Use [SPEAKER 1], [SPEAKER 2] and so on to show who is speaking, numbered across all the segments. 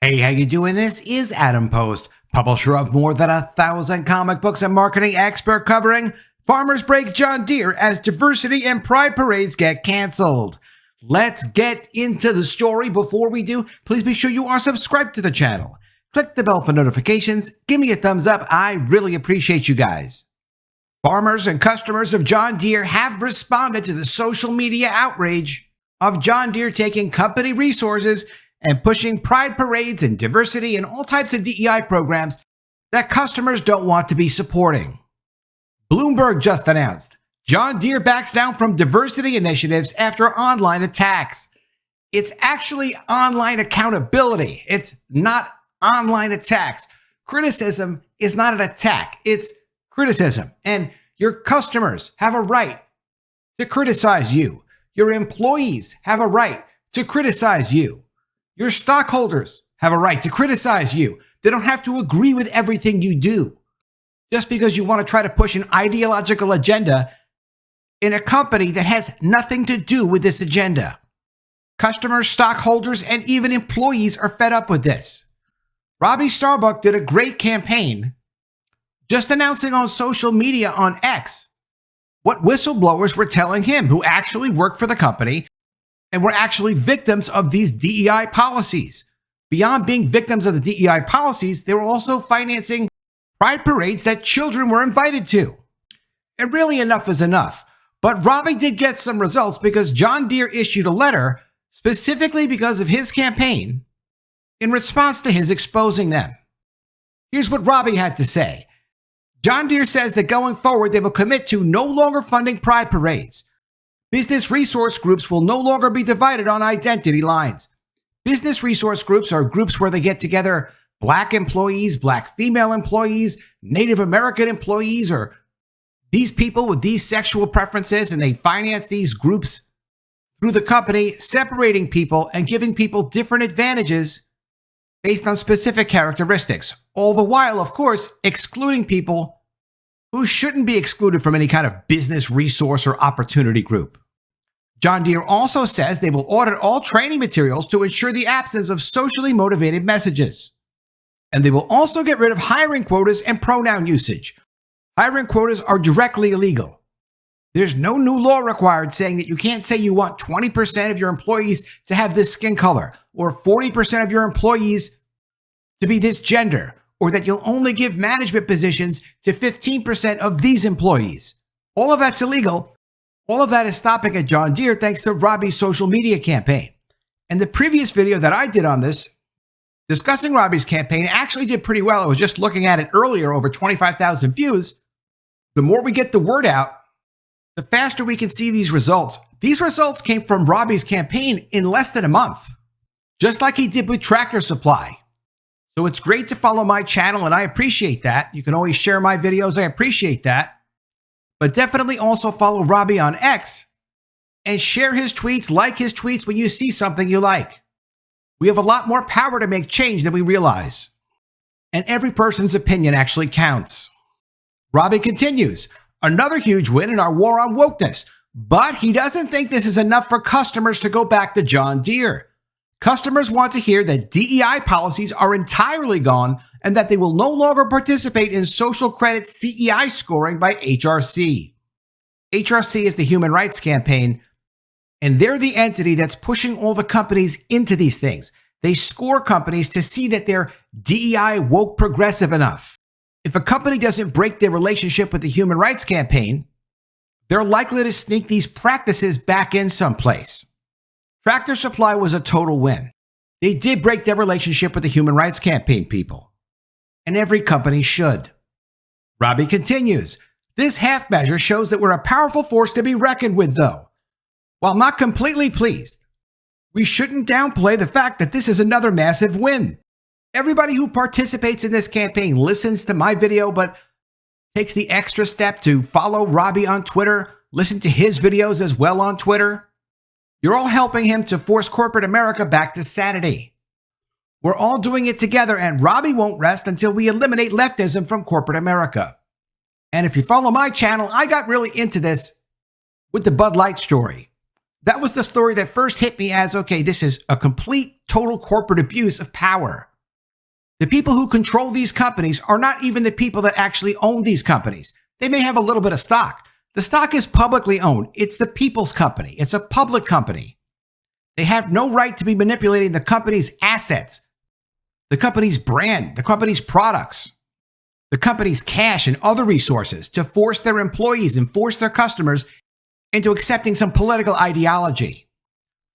[SPEAKER 1] Hey, how you doing? This is Adam Post, publisher of more than 1,000 comic books and marketing expert covering Farmers Break John Deere as diversity and pride parades get canceled. Let's get into the story. Before we do, please be sure you are subscribed to the channel. Click the bell for notifications. Give me a thumbs up. I really appreciate you guys. Farmers and customers of John Deere have responded to the social media outrage of John Deere taking company resources and pushing pride parades and diversity and all types of DEI programs that customers don't want to be supporting. Bloomberg just announced John Deere backs down from diversity initiatives after online attacks. It's actually online accountability. It's not online attacks. Criticism is not an attack. It's criticism. And your customers have a right to criticize you. Your employees have a right to criticize you. Your stockholders have a right to criticize you. They don't have to agree with everything you do. Just because you want to try to push an ideological agenda in a company that has nothing to do with this agenda. Customers, stockholders, and even employees are fed up with this. Robbie Starbuck did a great campaign just announcing on social media on X what whistleblowers were telling him who actually worked for the company and were actually victims of these DEI policies. Beyond being victims of the DEI policies, they were also financing pride parades that children were invited to. And really, enough is enough. But Robbie did get some results because John Deere issued a letter specifically because of his campaign in response to his exposing them. Here's what Robbie had to say. John Deere says that going forward, they will commit to no longer funding pride parades. Business resource groups will no longer be divided on identity lines. Business resource groups are groups where they get together Black employees, Black female employees, Native American employees, or these people with these sexual preferences, and they finance these groups through the company, separating people and giving people different advantages based on specific characteristics. All the while, of course, excluding people who shouldn't be excluded from any kind of business resource or opportunity group. John Deere also says they will audit all training materials to ensure the absence of socially motivated messages. And they will also get rid of hiring quotas and pronoun usage. Hiring quotas are directly illegal. There's no new law required saying that you can't say you want 20% of your employees to have this skin color, or 40% of your employees to be this gender, or that you'll only give management positions to 15% of these employees. All of that's illegal. All of that is stopping at John Deere thanks to Robbie's social media campaign. And the previous video that I did on this, discussing Robbie's campaign, actually did pretty well. I was just looking at it earlier, over 25,000 views. The more we get the word out, the faster we can see these results. These results came from Robbie's campaign in less than a month, just like he did with Tractor Supply. So it's great to follow my channel, and I appreciate that. You can always share my videos. I appreciate that. But definitely also follow Robbie on X and share his tweets, like his tweets when you see something you like. We have a lot more power to make change than we realize. And every person's opinion actually counts. Robbie continues, another huge win in our war on wokeness, but he doesn't think this is enough for customers to go back to John Deere. Customers want to hear that DEI policies are entirely gone and that they will no longer participate in social credit CEI scoring by HRC. HRC is the Human Rights Campaign, and they're the entity that's pushing all the companies into these things. They score companies to see that they're DEI woke progressive enough. If a company doesn't break their relationship with the Human Rights Campaign, they're likely to sneak these practices back in someplace. Tractor Supply was a total win. They did break their relationship with the Human Rights Campaign people. And every company should. Robbie continues, this half measure shows that we're a powerful force to be reckoned with, though. While not completely pleased, we shouldn't downplay the fact that this is another massive win. Everybody who participates in this campaign listens to my video, but takes the extra step to follow Robbie on Twitter, listen to his videos as well on Twitter. You're all helping him to force corporate America back to sanity. We're all doing it together, and Robbie won't rest until we eliminate leftism from corporate America. And if you follow my channel, I got really into this with the Bud Light story. That was the story that first hit me as, okay, this is a complete, total corporate abuse of power. The people who control these companies are not even the people that actually own these companies. They may have a little bit of stock. The stock is publicly owned. It's the people's company. It's a public company. They have no right to be manipulating the company's assets, the company's brand, the company's products, the company's cash and other resources to force their employees and force their customers into accepting some political ideology.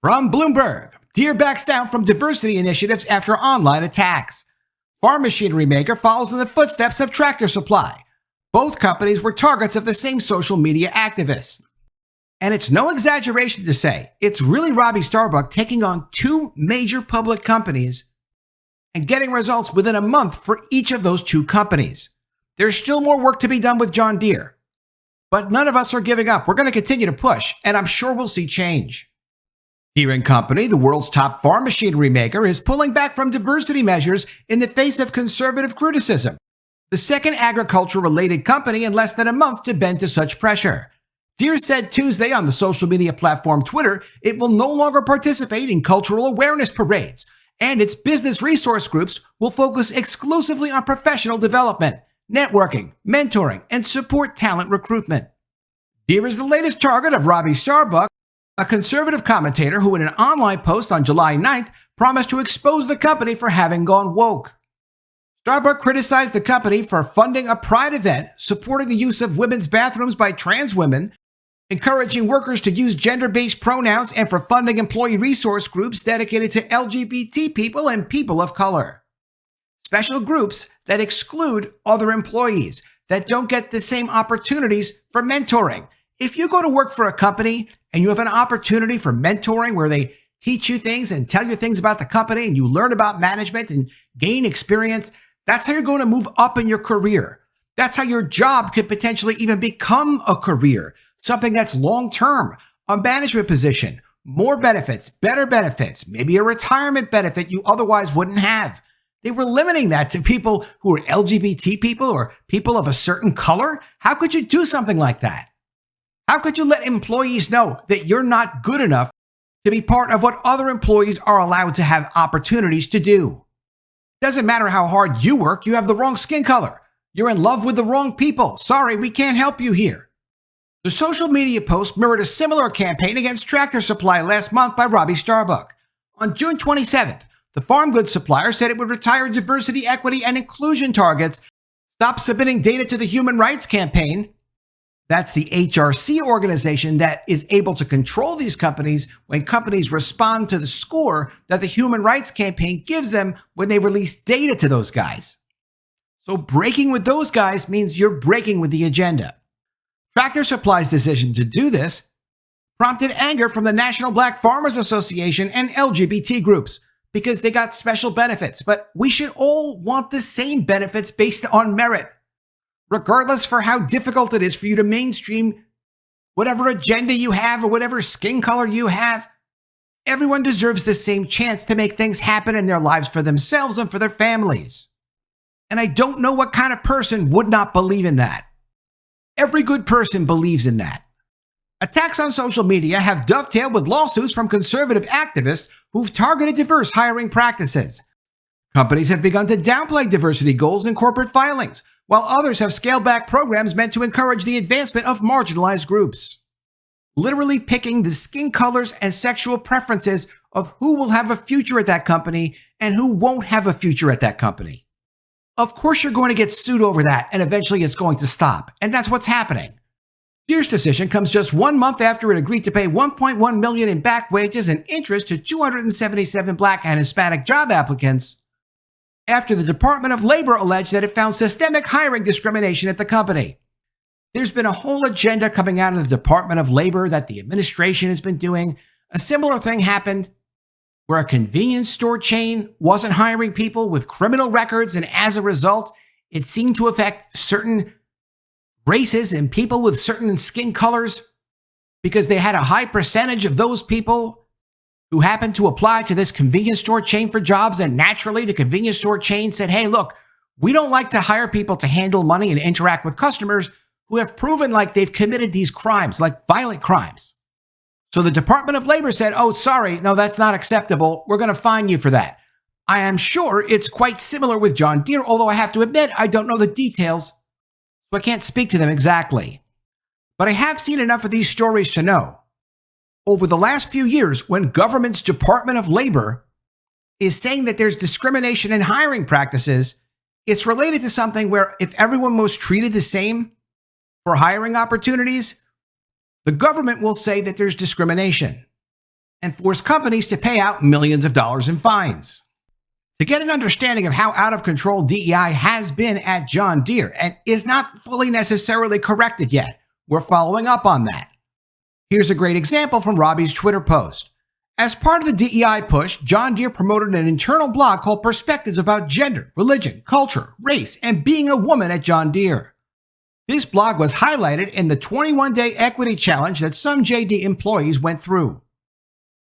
[SPEAKER 1] From Bloomberg, Deere backs down from diversity initiatives after online attacks. Farm machinery maker follows in the footsteps of Tractor Supply. Both companies were targets of the same social media activists. And it's no exaggeration to say, it's really Robbie Starbuck taking on two major public companies and getting results within a month for each of those two companies. There's still more work to be done with John Deere, but none of us are giving up. We're going to continue to push, and I'm sure we'll see change. Deere Company, the world's top farm machinery maker, is pulling back from diversity measures in the face of conservative criticism. The second agriculture-related company in less than a month to bend to such pressure. Deere said Tuesday on the social media platform Twitter it will no longer participate in cultural awareness parades, and its business resource groups will focus exclusively on professional development, networking, mentoring, and support talent recruitment. Deere is the latest target of Robbie Starbuck, a conservative commentator who in an online post on July 9th promised to expose the company for having gone woke. Starbuck criticized the company for funding a pride event, supporting the use of women's bathrooms by trans women, encouraging workers to use gender-based pronouns, and for funding employee resource groups dedicated to LGBT people and people of color. Special groups that exclude other employees, that don't get the same opportunities for mentoring. If you go to work for a company and you have an opportunity for mentoring where they teach you things and tell you things about the company and you learn about management and gain experience, that's how you're going to move up in your career. That's how your job could potentially even become a career, something that's long-term, a management position, more benefits, better benefits, maybe a retirement benefit you otherwise wouldn't have. They were limiting that to people who are LGBT people or people of a certain color. How could you do something like that? How could you let employees know that you're not good enough to be part of what other employees are allowed to have opportunities to do? Doesn't matter how hard you work, you have the wrong skin color. You're in love with the wrong people. Sorry, we can't help you here. The social media post mirrored a similar campaign against Tractor Supply last month by Robbie Starbuck. On June 27th, the farm goods supplier said it would retire diversity, equity, and inclusion targets, stop submitting data to the Human Rights Campaign. That's the HRC organization that is able to control these companies when companies respond to the score that the Human Rights Campaign gives them when they release data to those guys. So breaking with those guys means you're breaking with the agenda. Tractor Supply's decision to do this prompted anger from the National Black Farmers Association and LGBT groups because they got special benefits. But we should all want the same benefits based on merit, regardless for how difficult it is for you to mainstream whatever agenda you have or whatever skin color you have. Everyone deserves the same chance to make things happen in their lives for themselves and for their families. And I don't know what kind of person would not believe in that. Every good person believes in that. Attacks on social media have dovetailed with lawsuits from conservative activists who've targeted diverse hiring practices. Companies have begun to downplay diversity goals in corporate filings, while others have scaled back programs meant to encourage the advancement of marginalized groups. Literally picking the skin colors and sexual preferences of who will have a future at that company and who won't have a future at that company. Of course you're going to get sued over that, and eventually it's going to stop. And that's what's happening. Deere's decision comes just 1 month after it agreed to pay $1.1 million in back wages and interest to 277 Black and Hispanic job applicants after the Department of Labor alleged that it found systemic hiring discrimination at the company. There's been a whole agenda coming out of the Department of Labor that the administration has been doing. A similar thing happened where a convenience store chain wasn't hiring people with criminal records, and as a result, it seemed to affect certain races and people with certain skin colors because they had a high percentage of those people who happened to apply to this convenience store chain for jobs, and naturally the convenience store chain said, hey, look, we don't like to hire people to handle money and interact with customers who have proven like they've committed these crimes, like violent crimes. So the Department of Labor said, oh, sorry, no, that's not acceptable. We're going to fine you for that. I am sure it's quite similar with John Deere, although I have to admit I don't know the details, so I can't speak to them exactly. But I have seen enough of these stories to know. Over the last few years, when government's Department of Labor is saying that there's discrimination in hiring practices, it's related to something where if everyone was treated the same for hiring opportunities, the government will say that there's discrimination and force companies to pay out millions of dollars in fines. To get an understanding of how out of control DEI has been at John Deere and is not fully necessarily corrected yet, we're following up on that. Here's a great example from Robbie's Twitter post. As part of the DEI push, John Deere promoted an internal blog called Perspectives about Gender, Religion, Culture, Race, and Being a Woman at John Deere. This blog was highlighted in the 21-day equity challenge that some JD employees went through.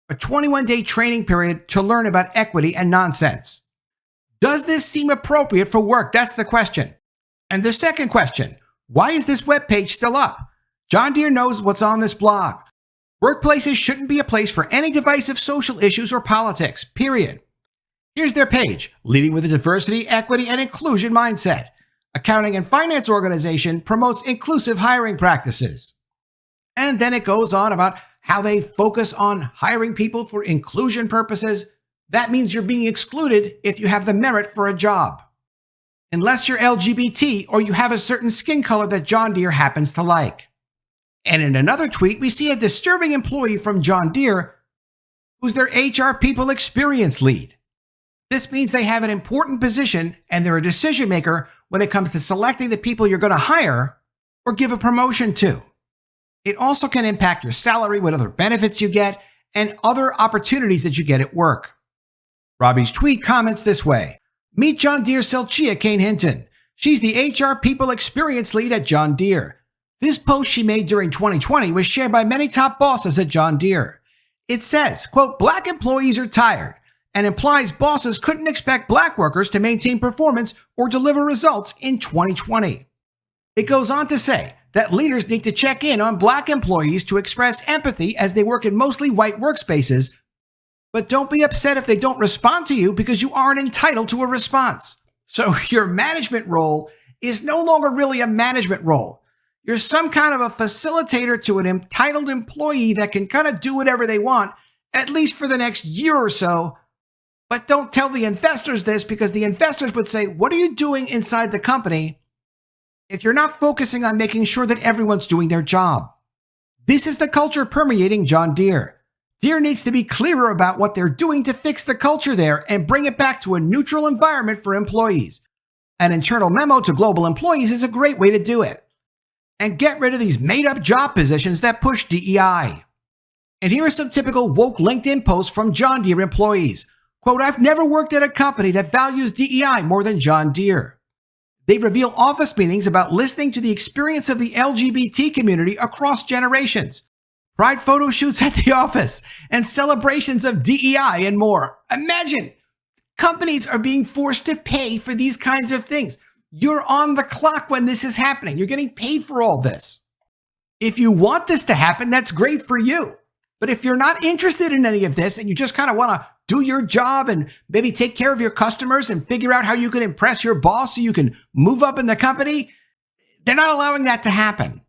[SPEAKER 1] A 21-day training period to learn about equity and nonsense. Does this seem appropriate for work? That's the question. And the second question, why is this webpage still up? John Deere knows what's on this blog. Workplaces shouldn't be a place for any divisive social issues or politics, period. Here's their page, leading with a diversity, equity, and inclusion mindset. Accounting and finance organization promotes inclusive hiring practices. And then it goes on about how they focus on hiring people for inclusion purposes. That means you're being excluded if you have the merit for a job. Unless you're LGBT or you have a certain skin color that John Deere happens to like. And in another tweet, we see a disturbing employee from John Deere who's their HR People Experience lead. This means they have an important position and they're a decision maker when it comes to selecting the people you're going to hire or give a promotion to. It also can impact your salary, what other benefits you get, and other opportunities that you get at work. Robbie's tweet comments this way. Meet John Deere Selchia Kane Hinton. She's the HR People Experience lead at John Deere. This post she made during 2020 was shared by many top bosses at John Deere. It says, quote, Black employees are tired, and implies bosses couldn't expect Black workers to maintain performance or deliver results in 2020. It goes on to say that leaders need to check in on Black employees to express empathy as they work in mostly white workspaces, but don't be upset if they don't respond to you because you aren't entitled to a response. So your management role is no longer really a management role. You're some kind of a facilitator to an entitled employee that can kind of do whatever they want, at least for the next year or so. But don't tell the investors this because the investors would say, what are you doing inside the company if you're not focusing on making sure that everyone's doing their job? This is the culture permeating John Deere. Deere needs to be clearer about what they're doing to fix the culture there and bring it back to a neutral environment for employees. An internal memo to global employees is a great way to do it. And get rid of these made-up job positions that push DEI. And here are some typical woke LinkedIn posts from John Deere employees. Quote, I've never worked at a company that values DEI more than John Deere. They reveal office meetings about listening to the experience of the LGBT community across generations, pride photo shoots at the office, and celebrations of DEI and more. Imagine, companies are being forced to pay for these kinds of things. You're on the clock when this is happening. You're getting paid for all this. If you want this to happen, that's great for you. But if you're not interested in any of this and you just kind of want to do your job and maybe take care of your customers and figure out how you can impress your boss so you can move up in the company, they're not allowing that to happen.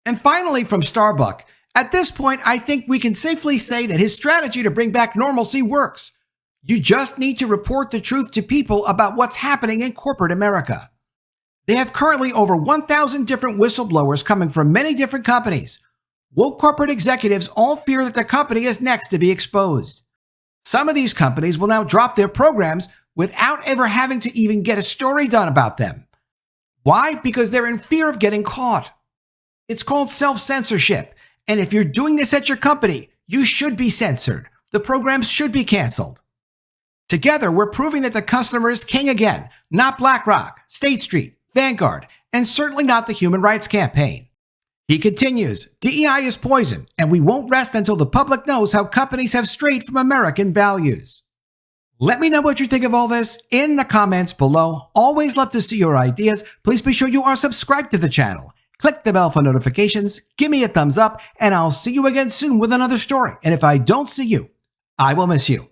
[SPEAKER 1] And finally, from Starbuck, at this point, I think we can safely say that his strategy to bring back normalcy works. You just need to report the truth to people about what's happening in corporate America. They have currently over 1,000 different whistleblowers coming from many different companies. Woke corporate executives all fear that the company is next to be exposed. Some of these companies will now drop their programs without ever having to even get a story done about them. Why? Because they're in fear of getting caught. It's called self-censorship. And if you're doing this at your company, you should be censored. The programs should be canceled. Together, we're proving that the customer is king again, not BlackRock, State Street, Vanguard, and certainly not the Human Rights Campaign. He continues, DEI is poison, and we won't rest until the public knows how companies have strayed from American values. Let me know what you think of all this in the comments below. Always love to see your ideas. Please be sure you are subscribed to the channel. Click the bell for notifications, give me a thumbs up, and I'll see you again soon with another story. And if I don't see you, I will miss you.